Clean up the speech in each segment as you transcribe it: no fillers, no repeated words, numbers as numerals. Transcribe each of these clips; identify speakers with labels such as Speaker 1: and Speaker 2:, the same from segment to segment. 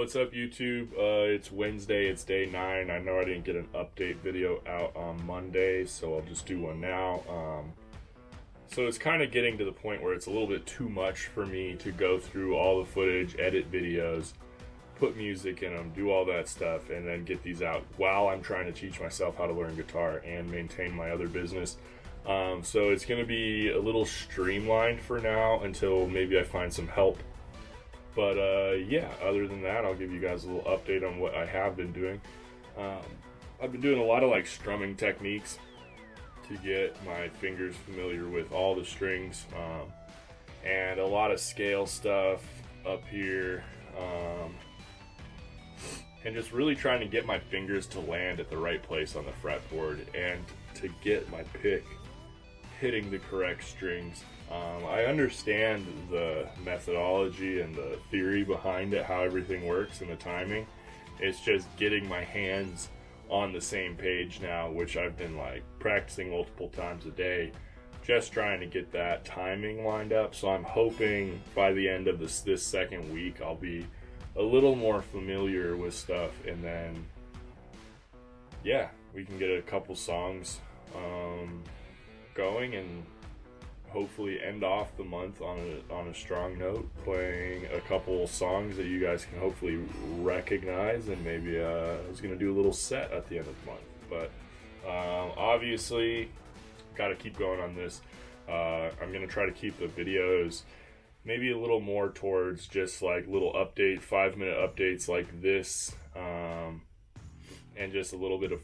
Speaker 1: What's up, YouTube? It's Wednesday, it's day 9. I know I didn't get an update video out on Monday, so I'll just do one now. So it's kind of getting to the point where it's a little bit too much for me to go through all the footage, edit videos, put music in them, do all that stuff, and then get these out while I'm trying to teach myself how to learn guitar and maintain my other business. So it's going to be a little streamlined for now until maybe I find some help. But yeah, other than that, I'll give you guys a little update on what I have been doing. I've been doing a lot of like strumming techniques to get my fingers familiar with all the strings, and a lot of scale stuff up here, and just really trying to get my fingers to land at the right place on the fretboard and to get my pick hitting the correct strings. I understand the methodology and the theory behind it, how everything works and the timing. It's just getting my hands on the same page now, which I've been like practicing multiple times a day, just trying to get that timing lined up. So I'm hoping by the end of this second week, I'll be a little more familiar with stuff, and then yeah, we can get a couple songs going and hopefully end off the month on a strong note, playing a couple songs that you guys can hopefully recognize, and maybe I was gonna do a little set at the end of the month. But obviously got to keep going on this. I'm gonna try to keep the videos maybe a little more towards just like little 5-minute updates like this, and just a little bit of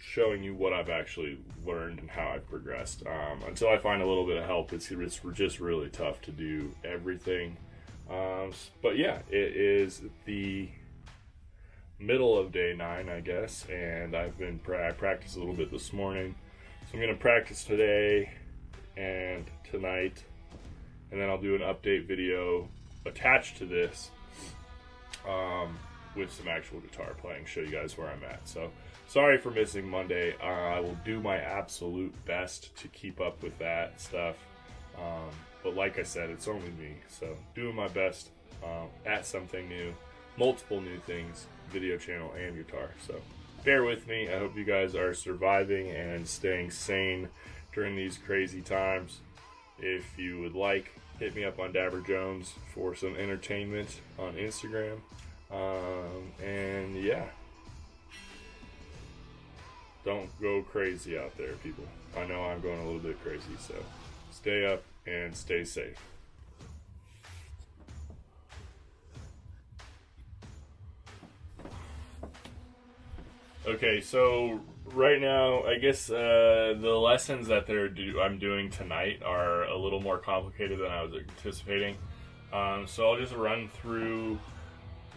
Speaker 1: showing you what I've actually learned and how I've progressed. Until I find a little bit of help, it's just really tough to do everything. But yeah, it is the middle of day 9, I guess, and I practiced a little bit this morning. So I'm gonna practice today and tonight, and then I'll do an update video attached to this, with some actual guitar playing, show you guys where I'm at. So sorry for missing Monday. I will do my absolute best to keep up with that stuff. But like I said, it's only me. So doing my best at something new, multiple new things, video channel and guitar. So bear with me. I hope you guys are surviving and staying sane during these crazy times. If you would like, hit me up on Dabber Jones for some entertainment on Instagram. And yeah, don't go crazy out there, people. I know I'm going a little bit crazy, so stay up and stay safe. Okay, so right now, I guess the lessons that I'm doing tonight are a little more complicated than I was anticipating. So I'll just run through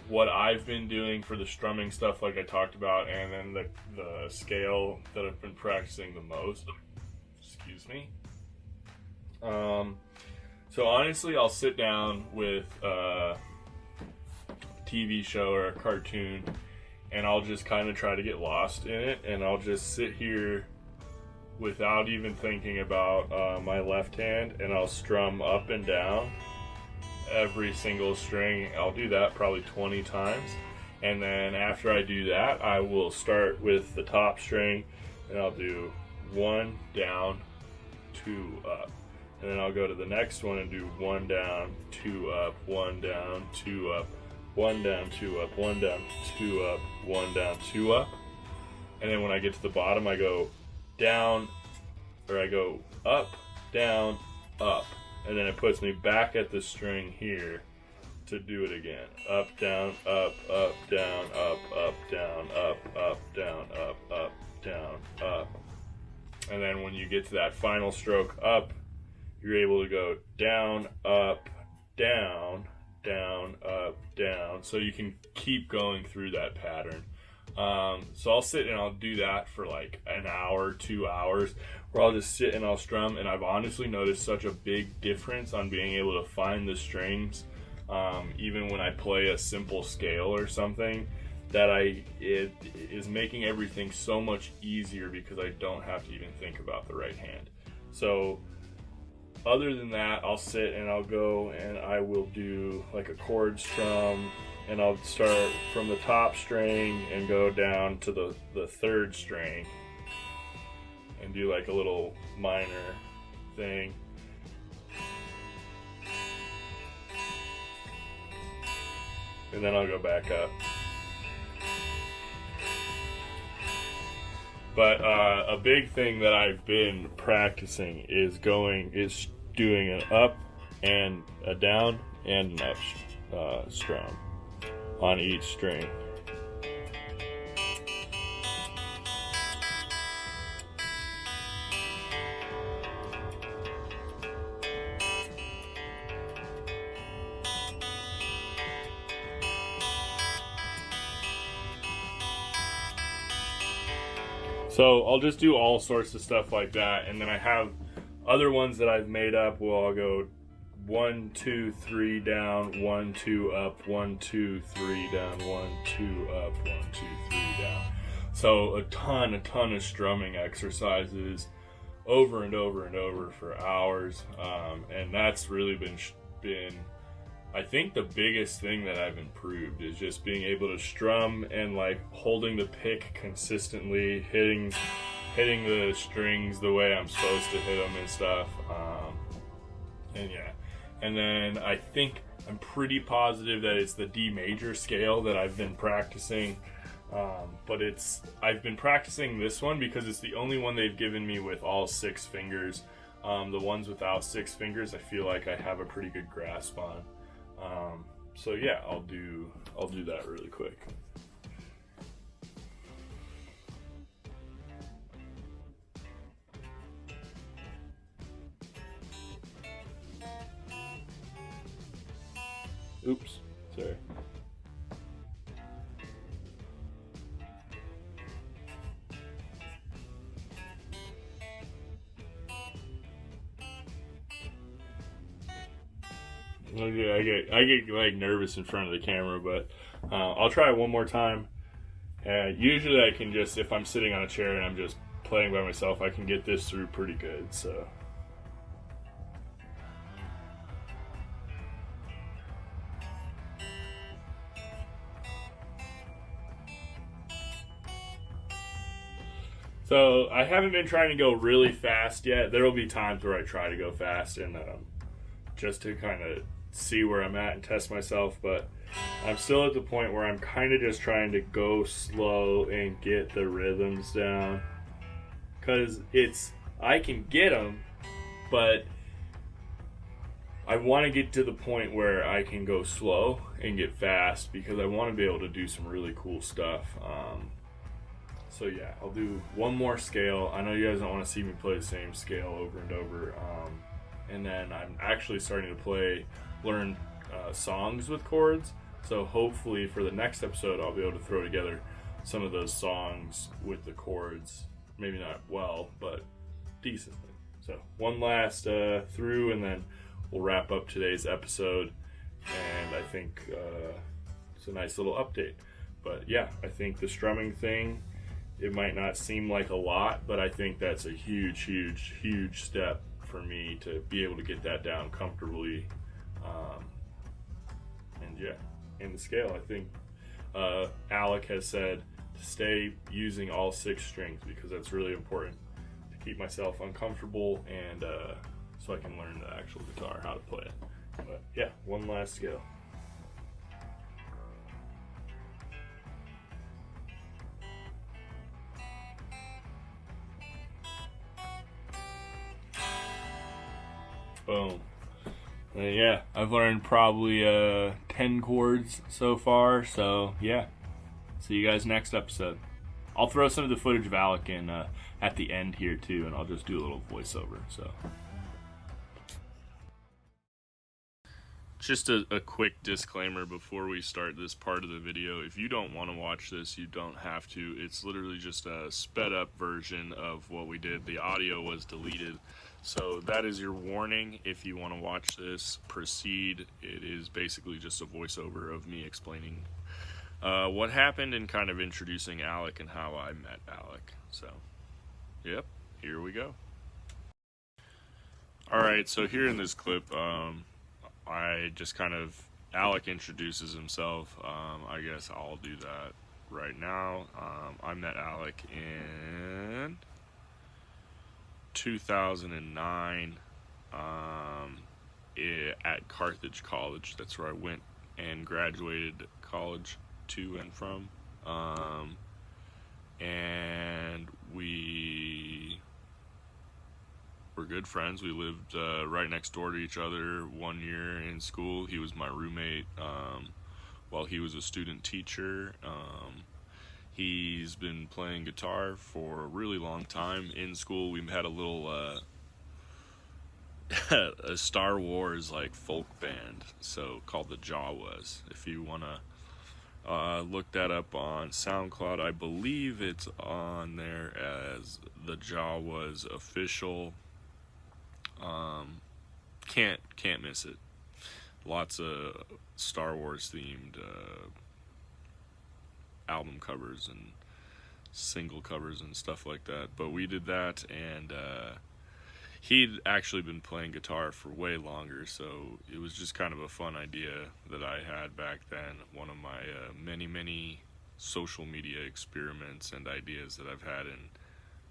Speaker 1: what I've been doing for the strumming stuff like I talked about, and then the scale that I've been practicing the most. Excuse me. So honestly, I'll sit down with a TV show or a cartoon, and I'll just kind of try to get lost in it, and I'll just sit here without even thinking about my left hand, and I'll strum up and down every single string. I'll do that probably 20 times, and then after I do that, I will start with the top string, and I'll do 1 down, 2 up, and then I'll go to the next one and do 1 down, 2 up, 1 down, 2 up, 1 down, 2 up, 1 down, 2 up, 1 down, 2 up, and then when I get to the bottom, I go down, or I go up, down, up, and then it puts me back at the string here to do it again. Up, down, up, down, up, down, up, down, up, down, up. And then when you get to that final stroke up, you're able to go down, up, down, down, up, down. So you can keep going through that pattern. So I'll sit and I'll do that for like an hour, 2 hours, where I'll just sit and I'll strum, and I've honestly noticed such a big difference on being able to find the strings, even when I play a simple scale or something, that it is making everything so much easier because I don't have to even think about the right hand. So other than that, I'll sit and I'll go and I will do like a chord strum, and I'll start from the top string and go down to the third string and do like a little minor thing. And then I'll go back up. But a big thing that I've been practicing is doing an up and a down and an up strum on each string. So I'll just do all sorts of stuff like that, and then I have other ones that I've made up where I'll go 1, 2, 3 down, 1, 2 up, 1, 2, 3 down, 1, 2 up, 1, 2, 3 down. So a ton of strumming exercises over and over and over for hours, and that's really been I think the biggest thing that I've improved is just being able to strum and like holding the pick consistently, hitting the strings the way I'm supposed to hit them and stuff. And yeah, and then I think I'm pretty positive that it's the D major scale that I've been practicing. But I've been practicing this one because it's the only one they've given me with all 6 fingers. The ones without 6 fingers, I feel like I have a pretty good grasp on. So yeah, I'll do that really quick. Oops, sorry. Okay, I get like nervous in front of the camera, but I'll try it one more time. Usually I can just, if I'm sitting on a chair and I'm just playing by myself, I can get this through pretty good, so. So I haven't been trying to go really fast yet. There will be times where I try to go fast and just to kind of see where I'm at and test myself, but I'm still at the point where I'm kind of just trying to go slow and get the rhythms down, because I can get them, but I want to get to the point where I can go slow and get fast, because I want to be able to do some really cool stuff. So yeah, I'll do one more scale. I know you guys don't want to see me play the same scale over and over. And then I'm actually starting to learn songs with chords. So hopefully for the next episode, I'll be able to throw together some of those songs with the chords. Maybe not well, but decently. So one last through, and then we'll wrap up today's episode. And I think it's a nice little update. But yeah, I think the strumming thing, it might not seem like a lot, but I think that's a huge step for me to be able to get that down comfortably. And yeah, in the scale, I think Alec has said to stay using all 6 strings, because that's really important to keep myself uncomfortable and so I can learn the actual guitar, how to play it. But yeah, one last scale. Boom. And yeah, I've learned probably 10 chords so far, so yeah. See you guys next episode. I'll throw some of the footage of Alec in at the end here too, and I'll just do a little voiceover. So, just a quick disclaimer before we start this part of the video. If you don't want to watch this, you don't have to. It's literally just a sped up version of what we did. The audio was deleted. So that is your warning. If you want to watch this, proceed. It is basically just a voiceover of me explaining what happened and kind of introducing Alec and how I met Alec. So, yep, here we go. Alright, so here in this clip, I just kind of Alec introduces himself. I guess I'll do that right now. I met Alec in 2009 at Carthage College. That's where I went and graduated college to and from. And we were good friends. We lived right next door to each other 1 year in school. He was my roommate while he was a student teacher. He's been playing guitar for a really long time. In school, we had a little a Star Wars like folk band, so called the Jawas. If you wanna look that up on SoundCloud, I believe it's on there as the Jawas official. Can't miss it. Lots of Star Wars themed album covers and single covers and stuff like that. But we did that, and he'd actually been playing guitar for way longer, so it was just kind of a fun idea that I had back then. One of my many social media experiments and ideas that I've had and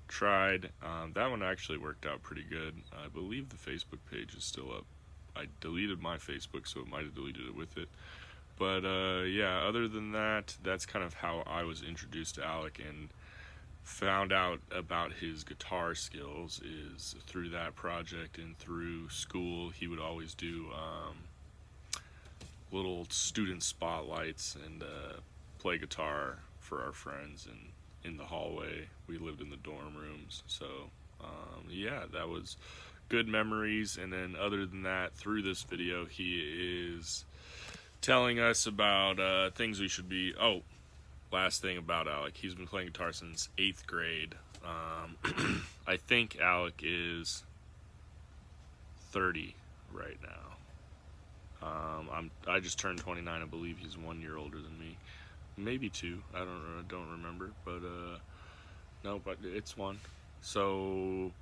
Speaker 1: tried. That one actually worked out pretty good. I believe the Facebook page is still up. I deleted my Facebook, so it might have deleted it with it. But yeah, other than that, that's kind of how I was introduced to Alec and found out about his guitar skills is through that project and through school. He would always do little student spotlights and play guitar for our friends and in the hallway. We lived in the dorm rooms, so yeah, that was good memories. And then other than that, through this video, he is telling us about things we should be. Oh, last thing about Alec, he's been playing guitar since 8th grade. I think Alec is 30 right now. I just turned 29. I believe he's 1 year older than me, maybe 2. I don't remember, but no, but it's 1. So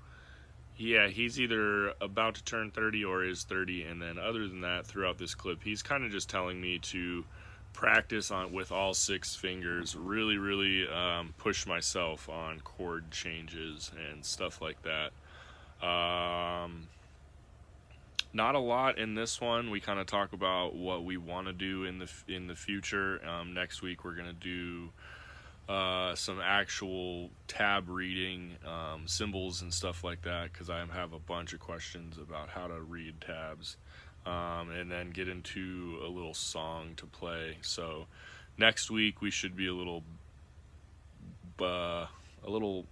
Speaker 1: yeah, he's either about to turn 30 or is 30. And then other than that, throughout this clip, he's kind of just telling me to practice on with all 6 fingers, really push myself on chord changes and stuff like that. Not a lot in this one. We kind of talk about what we want to do in the future. Next week we're gonna do some actual tab reading, symbols and stuff like that, because I have a bunch of questions about how to read tabs. And then get into a little song to play. So next week we should be a little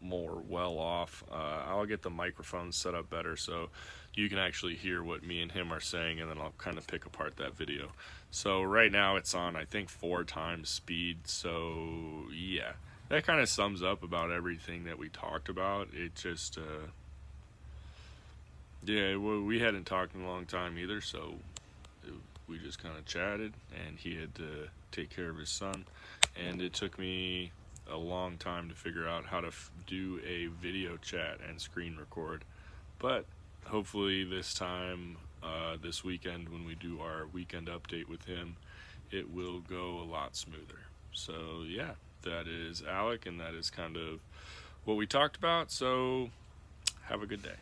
Speaker 1: more well off. I'll get the microphone set up better so you can actually hear what me and him are saying, and then I'll kind of pick apart that video. So right now it's on, I think, 4 times speed. So yeah, that kind of sums up about everything that we talked about. It just yeah, well, we hadn't talked in a long time either, so we just kind of chatted, and he had to take care of his son, and it took me a long time to figure out how to do a video chat and screen record. But hopefully this time, this weekend, when we do our weekend update with him, it will go a lot smoother. So yeah, that is Alec, and that is kind of what we talked about. So have a good day.